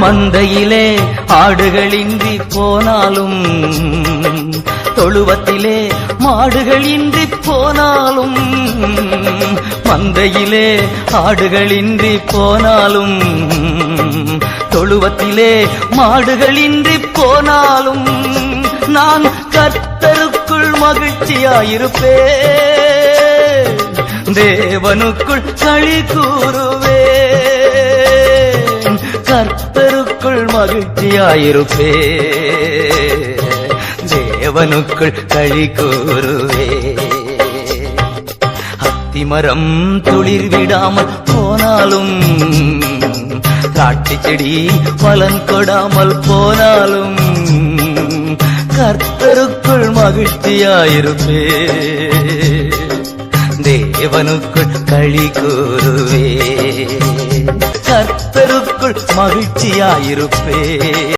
மந்தையிலே ஆடுகளின்றி போனாலும் தொழுவத்திலே மாடுகளின்றி போனாலும் மந்தையிலே ஆடுகளின்றி போனாலும் தொழுவத்திலே மாடுகளின்றி போனாலும் நான் கர்த்தருக்குள் மகிழ்ச்சியாயிருப்பேன் தேவனுக்குள் களி கூறுவேன் கர்த்தருக்குள் மகிழ்ச்சியாயிருப்பேன் தேவனுக்குள் களி கூறுவேன் அத்திமரம் துளிர் விடாமல் போனாலும் காட்டு செடி பலன் கொடாமல் போனாலும் கர்த்தருக்குள் மகிழ்ச்சியாயிருப்பேன் தேவனுக்குள் களி கூறுவேன் கர்த்தருக்குள் மகிழ்ச்சியாயிருப்பேன்